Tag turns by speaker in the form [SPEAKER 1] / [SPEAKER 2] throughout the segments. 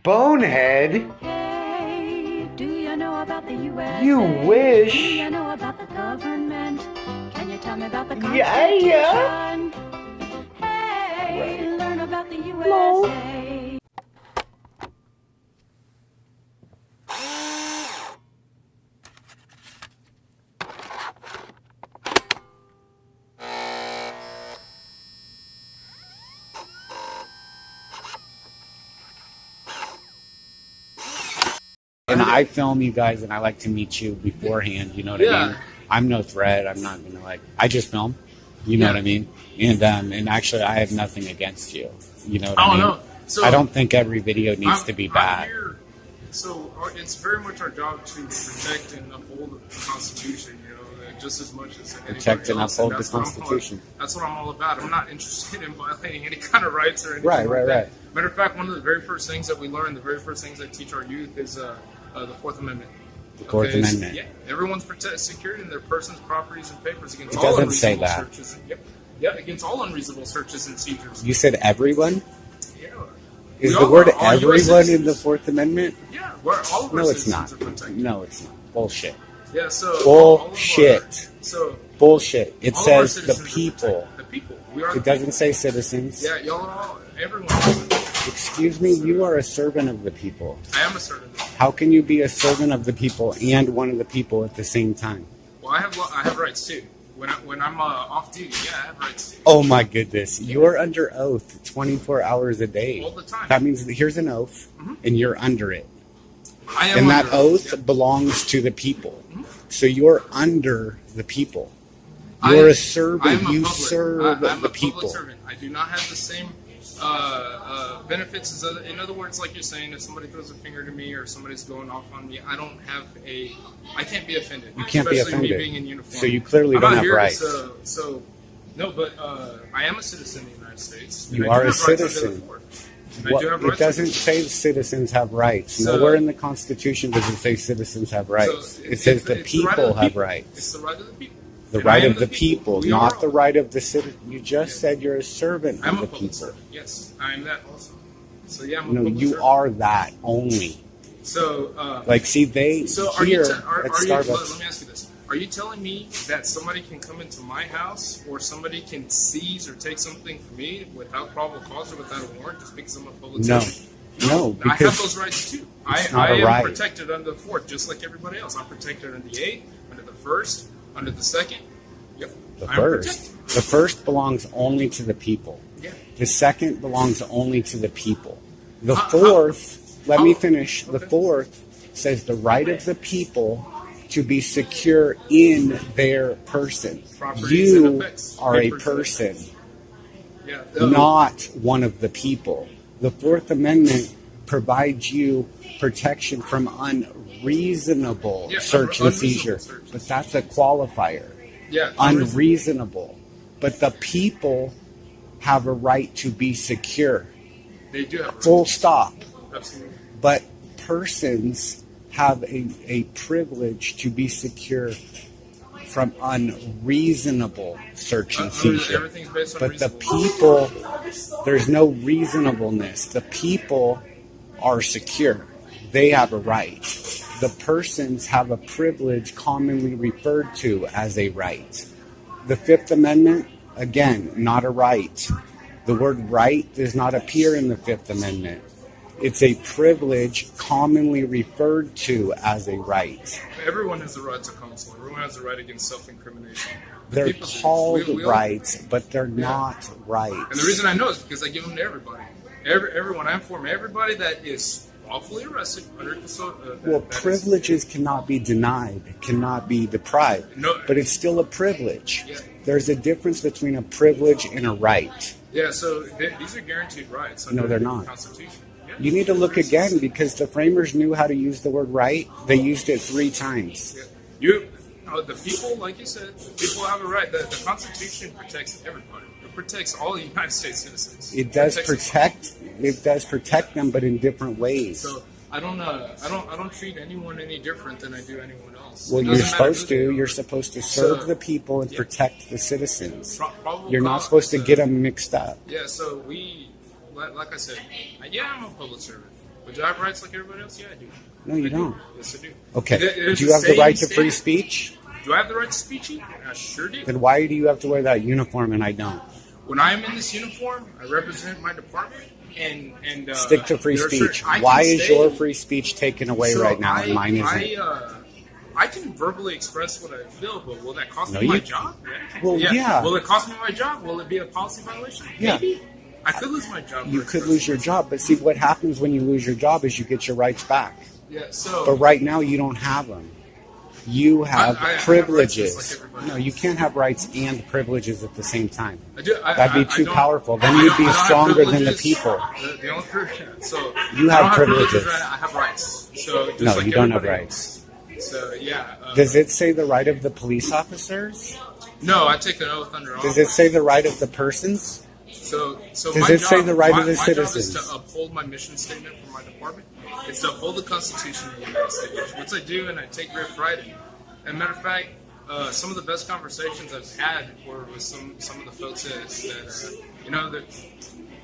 [SPEAKER 1] Bonehead?
[SPEAKER 2] Hey, do you know about the U.S.?
[SPEAKER 1] You wish.
[SPEAKER 2] Do you know about the government? Can you tell me about the
[SPEAKER 1] Yeah, yeah.
[SPEAKER 2] Constitution? Hey,
[SPEAKER 1] Right.
[SPEAKER 2] learn about the
[SPEAKER 1] No.
[SPEAKER 2] USA.
[SPEAKER 3] And I film you guys, and I like to meet you beforehand. You know what I mean? I'm no threat. I'm not gonna I just film. You know what I mean? And actually, I have nothing against you. You know what I mean?
[SPEAKER 4] No. So
[SPEAKER 3] I don't think every video needs to be bad.
[SPEAKER 4] It's very much our job to protect and uphold the Constitution. Just as much as
[SPEAKER 3] Protect and
[SPEAKER 4] else.
[SPEAKER 3] uphold the Constitution.
[SPEAKER 4] That's what I'm all about. I'm not interested in violating any kind of rights or anything.
[SPEAKER 3] Right.
[SPEAKER 4] Matter of fact, one of the very first things that we learn, the very first things I teach our youth is the Fourth Amendment.
[SPEAKER 3] The Fourth Amendment.
[SPEAKER 4] Yeah, everyone's secured in their persons, properties, and papers against
[SPEAKER 3] It
[SPEAKER 4] all
[SPEAKER 3] doesn't
[SPEAKER 4] unreasonable
[SPEAKER 3] say that.
[SPEAKER 4] searches. Yep, against all unreasonable searches and seizures.
[SPEAKER 3] You said everyone?
[SPEAKER 4] Yeah.
[SPEAKER 3] Is the word everyone in the Fourth Amendment?
[SPEAKER 4] Yeah, where all of our
[SPEAKER 3] No, it's
[SPEAKER 4] citizens
[SPEAKER 3] not.
[SPEAKER 4] are protected.
[SPEAKER 3] No, it's not. Bullshit.
[SPEAKER 4] Yeah, so
[SPEAKER 3] Bullshit. Bullshit. It
[SPEAKER 4] all of our
[SPEAKER 3] says the
[SPEAKER 4] citizens are
[SPEAKER 3] people.
[SPEAKER 4] protected. The people. We are.
[SPEAKER 3] It doesn't say citizens.
[SPEAKER 4] Yeah, y'all are all. Everyone.
[SPEAKER 3] Excuse me, you are a servant of the people.
[SPEAKER 4] I am a servant.
[SPEAKER 3] How can you be a servant of the people and one of the people at the same time?
[SPEAKER 4] Well, I have rights too. When I'm off duty, yeah, I have rights too.
[SPEAKER 3] Oh my goodness, you're under oath 24 hours a day.
[SPEAKER 4] All the time.
[SPEAKER 3] That means that here's an oath, and you're under it.
[SPEAKER 4] I am
[SPEAKER 3] And that
[SPEAKER 4] under
[SPEAKER 3] oath belongs to the people. So you're under the people.
[SPEAKER 4] I-
[SPEAKER 3] You're a servant.
[SPEAKER 4] I'm a
[SPEAKER 3] You
[SPEAKER 4] public-
[SPEAKER 3] serve
[SPEAKER 4] I'm
[SPEAKER 3] the
[SPEAKER 4] a
[SPEAKER 3] people.
[SPEAKER 4] public servant. I do not have the same benefits as other. In other words, like you're saying, if somebody throws a finger to me or somebody's going off on me, I don't have I can't be offended.
[SPEAKER 3] You can't be
[SPEAKER 4] especially
[SPEAKER 3] offended.
[SPEAKER 4] Me being in uniform.
[SPEAKER 3] So you clearly
[SPEAKER 4] I'm
[SPEAKER 3] don't
[SPEAKER 4] not
[SPEAKER 3] have
[SPEAKER 4] here,
[SPEAKER 3] rights.
[SPEAKER 4] No, but I am a citizen of the United States.
[SPEAKER 3] You
[SPEAKER 4] and I
[SPEAKER 3] are
[SPEAKER 4] do
[SPEAKER 3] a
[SPEAKER 4] have rights under the
[SPEAKER 3] citizen.
[SPEAKER 4] Court. And I
[SPEAKER 3] What,
[SPEAKER 4] do have
[SPEAKER 3] it
[SPEAKER 4] rights
[SPEAKER 3] doesn't
[SPEAKER 4] under the
[SPEAKER 3] say citizens have rights.
[SPEAKER 4] So-
[SPEAKER 3] Nowhere in the Constitution does it say citizens have rights.
[SPEAKER 4] So
[SPEAKER 3] It says the
[SPEAKER 4] it's right of
[SPEAKER 3] people
[SPEAKER 4] the
[SPEAKER 3] have
[SPEAKER 4] people.
[SPEAKER 3] rights.
[SPEAKER 4] It's the right of the people.
[SPEAKER 3] The
[SPEAKER 4] And I
[SPEAKER 3] right
[SPEAKER 4] am
[SPEAKER 3] of the people,
[SPEAKER 4] We
[SPEAKER 3] not
[SPEAKER 4] are-
[SPEAKER 3] the right of the citizen. You just said you're a servant
[SPEAKER 4] I'm
[SPEAKER 3] of
[SPEAKER 4] a
[SPEAKER 3] the
[SPEAKER 4] public
[SPEAKER 3] people.
[SPEAKER 4] servant. Yes, I am that also. So yeah, I'm a
[SPEAKER 3] No,
[SPEAKER 4] public
[SPEAKER 3] you
[SPEAKER 4] servant.
[SPEAKER 3] are that only.
[SPEAKER 4] So
[SPEAKER 3] Like, see, they
[SPEAKER 4] So are
[SPEAKER 3] here
[SPEAKER 4] you? Are
[SPEAKER 3] at
[SPEAKER 4] you? Let
[SPEAKER 3] Starbucks.
[SPEAKER 4] me ask you this: are you telling me that somebody can come into my house, or somebody can seize or take something from me without probable cause or without a warrant, just because I'm a public
[SPEAKER 3] No,
[SPEAKER 4] servant?
[SPEAKER 3] no,
[SPEAKER 4] I have
[SPEAKER 3] because
[SPEAKER 4] those rights too.
[SPEAKER 3] it's
[SPEAKER 4] I
[SPEAKER 3] not a
[SPEAKER 4] am
[SPEAKER 3] right.
[SPEAKER 4] protected under the Fourth, just like everybody else. I'm protected under the Eighth, under the First, under the Second. Yep.
[SPEAKER 3] the
[SPEAKER 4] I'm
[SPEAKER 3] first,
[SPEAKER 4] protected.
[SPEAKER 3] the first belongs only to the people.
[SPEAKER 4] Yeah.
[SPEAKER 3] The second belongs only to the people. The fourth, let me finish. The fourth says the right of the people to be secure in their person.
[SPEAKER 4] Properties and
[SPEAKER 3] You
[SPEAKER 4] effects.
[SPEAKER 3] are a
[SPEAKER 4] Papers and
[SPEAKER 3] person,
[SPEAKER 4] effects. Yeah.
[SPEAKER 3] not one of the people. The Fourth Amendment provides you protection from unreasonable
[SPEAKER 4] Yeah,
[SPEAKER 3] search and
[SPEAKER 4] unreasonable
[SPEAKER 3] seizure.
[SPEAKER 4] search.
[SPEAKER 3] But that's a qualifier.
[SPEAKER 4] Yeah.
[SPEAKER 3] Unreasonable. But the people have a right to be secure.
[SPEAKER 4] They do have.
[SPEAKER 3] Full stop.
[SPEAKER 4] Absolutely.
[SPEAKER 3] But persons have a privilege to be secure from unreasonable search and seizure.
[SPEAKER 4] Everything's based on
[SPEAKER 3] But the
[SPEAKER 4] reasonable.
[SPEAKER 3] people, there's no reasonableness. The people are secure. They have a right. The persons have a privilege commonly referred to as a right. The Fifth Amendment, again, not a right. The word right does not appear in the Fifth Amendment. It's a privilege commonly referred to as a right.
[SPEAKER 4] Everyone has the right to counsel. Everyone has the right against self-incrimination. The
[SPEAKER 3] They're
[SPEAKER 4] people do.
[SPEAKER 3] called
[SPEAKER 4] We all-
[SPEAKER 3] rights, but they're not rights.
[SPEAKER 4] And the reason I know is because I give them to everybody. Everyone, I inform everybody that is lawfully arrested under
[SPEAKER 3] Well, privileges cannot be denied, cannot be deprived,
[SPEAKER 4] No.
[SPEAKER 3] but it's still a privilege.
[SPEAKER 4] Yeah.
[SPEAKER 3] There's a difference between a privilege and a right.
[SPEAKER 4] Yeah, so these are guaranteed rights under
[SPEAKER 3] No, they're
[SPEAKER 4] the
[SPEAKER 3] not.
[SPEAKER 4] Constitution. Yeah.
[SPEAKER 3] You need to look again because the framers knew how to use the word right. They used it 3 times.
[SPEAKER 4] Yeah. The people, like you said, the people have a right. The Constitution protects everybody. It protects all the United States citizens.
[SPEAKER 3] It does
[SPEAKER 4] protects
[SPEAKER 3] protect them, but in different ways.
[SPEAKER 4] So I don't treat anyone any different than I do anyone else.
[SPEAKER 3] Well,
[SPEAKER 4] It
[SPEAKER 3] you're
[SPEAKER 4] doesn't matter
[SPEAKER 3] supposed
[SPEAKER 4] who they
[SPEAKER 3] to.
[SPEAKER 4] are.
[SPEAKER 3] You're supposed to serve
[SPEAKER 4] So-
[SPEAKER 3] the people and
[SPEAKER 4] yeah.
[SPEAKER 3] protect the citizens.
[SPEAKER 4] Probable
[SPEAKER 3] You're not
[SPEAKER 4] cause,
[SPEAKER 3] supposed to get them mixed up.
[SPEAKER 4] Yeah, so like I said, yeah, I'm a public servant. But do I have rights like everybody else? Yeah, I do.
[SPEAKER 3] No, you don't.
[SPEAKER 4] Yes, I do.
[SPEAKER 3] Okay.
[SPEAKER 4] There's
[SPEAKER 3] Do you have the
[SPEAKER 4] same
[SPEAKER 3] right to free
[SPEAKER 4] standard.
[SPEAKER 3] speech?
[SPEAKER 4] Do I have the right to speech? I sure do.
[SPEAKER 3] Then why do you have to wear that uniform and I don't?
[SPEAKER 4] When I am in this uniform, I represent my department and
[SPEAKER 3] Stick to free
[SPEAKER 4] there are
[SPEAKER 3] speech.
[SPEAKER 4] certain- I
[SPEAKER 3] Why
[SPEAKER 4] can
[SPEAKER 3] is
[SPEAKER 4] say-
[SPEAKER 3] your free speech taken away
[SPEAKER 4] So
[SPEAKER 3] right now and mine isn't?
[SPEAKER 4] I can verbally express what I feel, but will that cost
[SPEAKER 3] No,
[SPEAKER 4] me my
[SPEAKER 3] you-
[SPEAKER 4] job?
[SPEAKER 3] Well, yeah.
[SPEAKER 4] Will it cost me my job? Will it be a policy violation?
[SPEAKER 3] Yeah.
[SPEAKER 4] Maybe. I could lose my job.
[SPEAKER 3] You
[SPEAKER 4] for
[SPEAKER 3] could
[SPEAKER 4] expressing
[SPEAKER 3] lose your job, but see what happens when you lose your job is you get your rights back.
[SPEAKER 4] Yeah. So.
[SPEAKER 3] But right now you don't have them. You have
[SPEAKER 4] I have
[SPEAKER 3] privileges.
[SPEAKER 4] rights just like everybody
[SPEAKER 3] No, you can't have rights and privileges at the same time.
[SPEAKER 4] I do,
[SPEAKER 3] That'd be too
[SPEAKER 4] don't-
[SPEAKER 3] powerful. Then
[SPEAKER 4] I
[SPEAKER 3] you'd
[SPEAKER 4] don't-
[SPEAKER 3] be
[SPEAKER 4] I don't have
[SPEAKER 3] stronger than the
[SPEAKER 4] privileges.
[SPEAKER 3] people.
[SPEAKER 4] The only so
[SPEAKER 3] You
[SPEAKER 4] I
[SPEAKER 3] have
[SPEAKER 4] don't
[SPEAKER 3] privileges.
[SPEAKER 4] right now, I have rights. So just
[SPEAKER 3] No,
[SPEAKER 4] like
[SPEAKER 3] you don't have
[SPEAKER 4] everybody
[SPEAKER 3] rights.
[SPEAKER 4] else. So yeah.
[SPEAKER 3] Does it say the right of the police officers?
[SPEAKER 4] No, I take an oath under
[SPEAKER 3] Does
[SPEAKER 4] office.
[SPEAKER 3] it say the right of the persons?
[SPEAKER 4] So
[SPEAKER 3] Does
[SPEAKER 4] my
[SPEAKER 3] it say
[SPEAKER 4] job-
[SPEAKER 3] the right of the
[SPEAKER 4] my
[SPEAKER 3] citizens?
[SPEAKER 4] job is to uphold my mission statement for my department. It's to uphold the Constitution of the United States, which I do, and I take great pride in. As a matter of fact, some of the best conversations I've had were with some of the folks that you know, that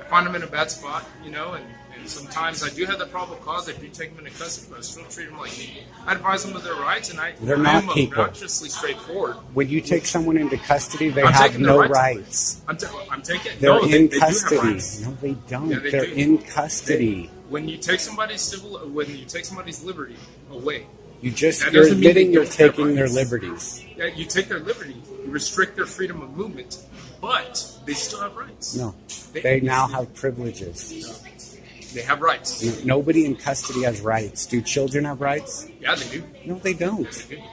[SPEAKER 4] I find them in a bad spot, you know, and sometimes I do have the probable cause. I do take them into custody, but I still treat them like me. I advise them of their rights, and
[SPEAKER 3] They're
[SPEAKER 4] I
[SPEAKER 3] not
[SPEAKER 4] am
[SPEAKER 3] people.
[SPEAKER 4] obnoxiously straightforward.
[SPEAKER 3] When you take someone into custody, they
[SPEAKER 4] I'm
[SPEAKER 3] have
[SPEAKER 4] taking their
[SPEAKER 3] no
[SPEAKER 4] rights.
[SPEAKER 3] rights.
[SPEAKER 4] I'm taking.
[SPEAKER 3] They're
[SPEAKER 4] No,
[SPEAKER 3] in
[SPEAKER 4] they do have
[SPEAKER 3] custody.
[SPEAKER 4] rights.
[SPEAKER 3] No, they don't.
[SPEAKER 4] Yeah, they
[SPEAKER 3] They're
[SPEAKER 4] do.
[SPEAKER 3] in custody.
[SPEAKER 4] When you take somebody's liberty away,
[SPEAKER 3] You're
[SPEAKER 4] That doesn't mean
[SPEAKER 3] admitting
[SPEAKER 4] they
[SPEAKER 3] you're
[SPEAKER 4] don't have
[SPEAKER 3] taking their
[SPEAKER 4] rights.
[SPEAKER 3] liberties.
[SPEAKER 4] yeah, you take their liberty, you restrict their freedom of movement, but they still have rights.
[SPEAKER 3] No, they now have privileges.
[SPEAKER 4] They have rights.
[SPEAKER 3] Nobody in custody has rights. Do children have rights?
[SPEAKER 4] Yeah, they do.
[SPEAKER 3] No, they don't.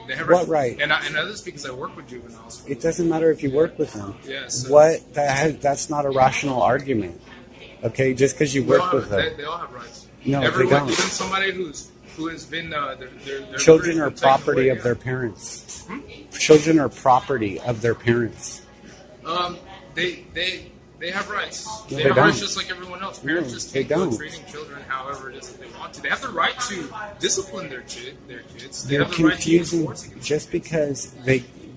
[SPEAKER 4] They have
[SPEAKER 3] What
[SPEAKER 4] rights.
[SPEAKER 3] right?
[SPEAKER 4] And I know this because I work with juveniles.
[SPEAKER 3] It doesn't matter if you work with them.
[SPEAKER 4] Yeah, so-
[SPEAKER 3] What? That's not a rational argument. Okay, just because you work with them.
[SPEAKER 4] They all have rights.
[SPEAKER 3] No, they
[SPEAKER 4] Everyone,
[SPEAKER 3] don't.
[SPEAKER 4] even somebody who has been their
[SPEAKER 3] Children are
[SPEAKER 4] liberty taken
[SPEAKER 3] property
[SPEAKER 4] away,
[SPEAKER 3] of their parents. Children are property of their parents.
[SPEAKER 4] They have rights.
[SPEAKER 3] No,
[SPEAKER 4] They
[SPEAKER 3] they
[SPEAKER 4] have rights
[SPEAKER 3] don't.
[SPEAKER 4] just like everyone else. Parents
[SPEAKER 3] No,
[SPEAKER 4] just
[SPEAKER 3] they
[SPEAKER 4] can't go
[SPEAKER 3] don't.
[SPEAKER 4] treating children however it is that they want to. They have the right to discipline their kids. They
[SPEAKER 3] They're
[SPEAKER 4] have the right to use
[SPEAKER 3] confusing
[SPEAKER 4] force against
[SPEAKER 3] just because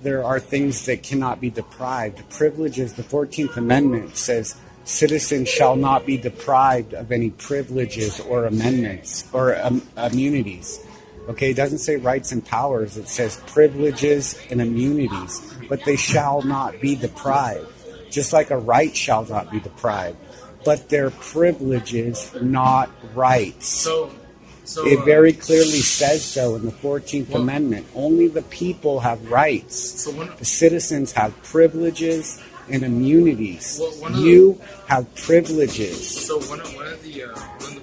[SPEAKER 3] there are things that cannot be deprived. Privileges, the 14th Amendment says citizens shall not be deprived of any privileges or amendments or immunities. Okay, it doesn't say rights and powers. It says privileges and immunities, but they shall not be deprived. Just like a right shall not be deprived, but they're privileges, not rights.
[SPEAKER 4] So
[SPEAKER 3] It very clearly says so in the 14th
[SPEAKER 4] Well-
[SPEAKER 3] Amendment. Only the people have rights.
[SPEAKER 4] So one,
[SPEAKER 3] The citizens have privileges and immunities.
[SPEAKER 4] Well, one of
[SPEAKER 3] You have privileges.
[SPEAKER 4] so one of the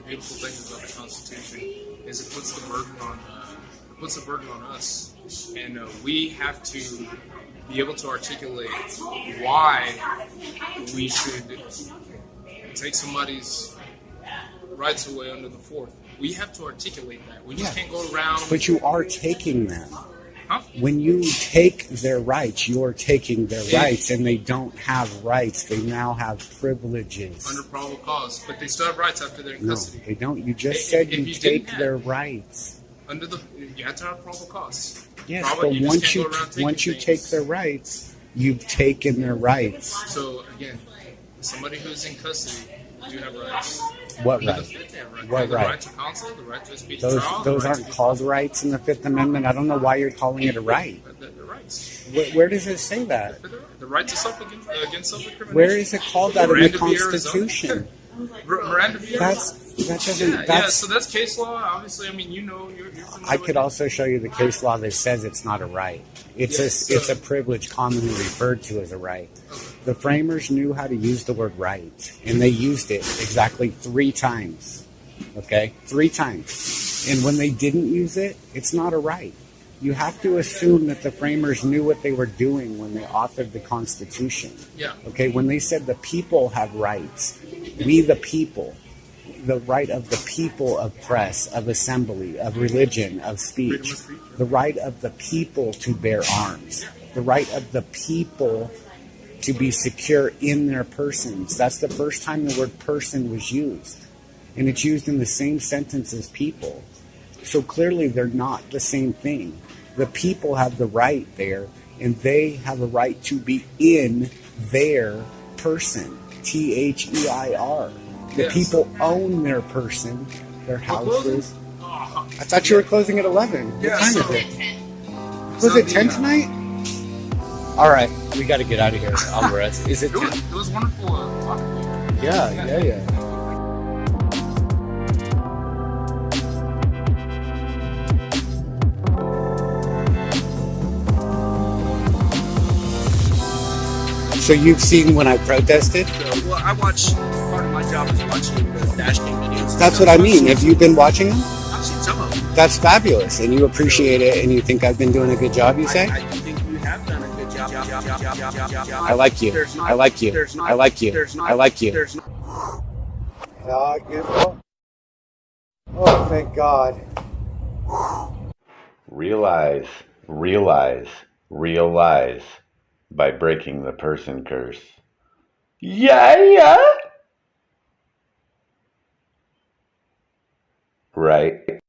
[SPEAKER 4] beautiful things about the Constitution is it puts the burden on us, and we have to be able to articulate why we should take somebody's rights away under the Fourth. We have to articulate that. We just
[SPEAKER 3] Yeah.
[SPEAKER 4] can't go around.
[SPEAKER 3] But you are taking them.
[SPEAKER 4] Huh?
[SPEAKER 3] When you take their rights, you're taking their rights, and they don't have rights. They now have privileges.
[SPEAKER 4] Under probable cause, but they still have rights after they're in
[SPEAKER 3] No,
[SPEAKER 4] custody.
[SPEAKER 3] they don't. You just
[SPEAKER 4] If-
[SPEAKER 3] said
[SPEAKER 4] if
[SPEAKER 3] you
[SPEAKER 4] you
[SPEAKER 3] take
[SPEAKER 4] didn't have-
[SPEAKER 3] their rights.
[SPEAKER 4] You have to have probable cause.
[SPEAKER 3] Yes,
[SPEAKER 4] Probably,
[SPEAKER 3] but
[SPEAKER 4] just
[SPEAKER 3] once
[SPEAKER 4] can't
[SPEAKER 3] you
[SPEAKER 4] go around taking
[SPEAKER 3] once you
[SPEAKER 4] things.
[SPEAKER 3] take their rights, you've taken their rights.
[SPEAKER 4] So again, somebody who's in custody do have rights.
[SPEAKER 3] What
[SPEAKER 4] Under the
[SPEAKER 3] right?
[SPEAKER 4] Fifth, they have rights.
[SPEAKER 3] What
[SPEAKER 4] the
[SPEAKER 3] right?
[SPEAKER 4] right to counsel, the right to a speedy
[SPEAKER 3] Those
[SPEAKER 4] trial.
[SPEAKER 3] those
[SPEAKER 4] the right
[SPEAKER 3] aren't
[SPEAKER 4] to
[SPEAKER 3] called rights in the Fifth Amendment. I don't know why you're calling it a right.
[SPEAKER 4] the rights.
[SPEAKER 3] Where does it say that?
[SPEAKER 4] The right to against self-incrimination.
[SPEAKER 3] Where is it called that in the
[SPEAKER 4] Miranda v. Arizona.
[SPEAKER 3] Constitution?
[SPEAKER 4] Miranda v.
[SPEAKER 3] That doesn't.
[SPEAKER 4] Yeah,
[SPEAKER 3] That's.
[SPEAKER 4] so that's case law. Obviously, I mean, you're familiar
[SPEAKER 3] I
[SPEAKER 4] with
[SPEAKER 3] could
[SPEAKER 4] it.
[SPEAKER 3] also show you the case law that says it's not a right. It's
[SPEAKER 4] Yes,
[SPEAKER 3] it's
[SPEAKER 4] so-
[SPEAKER 3] a privilege commonly referred to as a right. The framers knew how to use the word right, and they used it exactly 3 times. Okay? 3 times. And when they didn't use it, it's not a right. You have to assume that the framers knew what they were doing when they authored the Constitution.
[SPEAKER 4] Yeah.
[SPEAKER 3] Okay? When they said the people have rights, we the people, the right of the people of press, of assembly, of religion, of speech,
[SPEAKER 4] Freedom of speech.
[SPEAKER 3] the right of the people to bear arms, the right of the people to be secure in their persons. That's the first time the word person was used. And it's used in the same sentence as people. So clearly they're not the same thing. The people have the right there, and they have a right to be in their person. THEIR. The
[SPEAKER 4] Yes.
[SPEAKER 3] people own their person, their
[SPEAKER 4] We're closing?
[SPEAKER 3] houses.
[SPEAKER 4] Oh,
[SPEAKER 3] I thought you were closing at 11. What
[SPEAKER 4] Yeah,
[SPEAKER 3] time
[SPEAKER 4] so-
[SPEAKER 3] is it? Was it 10 tonight? All right, we got to get out of here, Alvarez. Is it 10?
[SPEAKER 4] It was wonderful talking to you.
[SPEAKER 3] Yeah. So you've seen when I protested?
[SPEAKER 5] Well, I watch. Part of my job is watching the Dash Cam videos.
[SPEAKER 3] That's what I mean. Have you been watching them?
[SPEAKER 5] I've seen some of them.
[SPEAKER 3] That's fabulous, and you appreciate it, and you think I've been doing a good job, you say?
[SPEAKER 5] I think you have done a good job.
[SPEAKER 3] I like you.
[SPEAKER 5] There's not-
[SPEAKER 3] I like you.
[SPEAKER 5] there's not-
[SPEAKER 3] I like you.
[SPEAKER 5] there's not-
[SPEAKER 3] I like you.
[SPEAKER 5] there's not-
[SPEAKER 3] Oh, thank God.
[SPEAKER 6] Realize by breaking the person curse. Yeah. Right.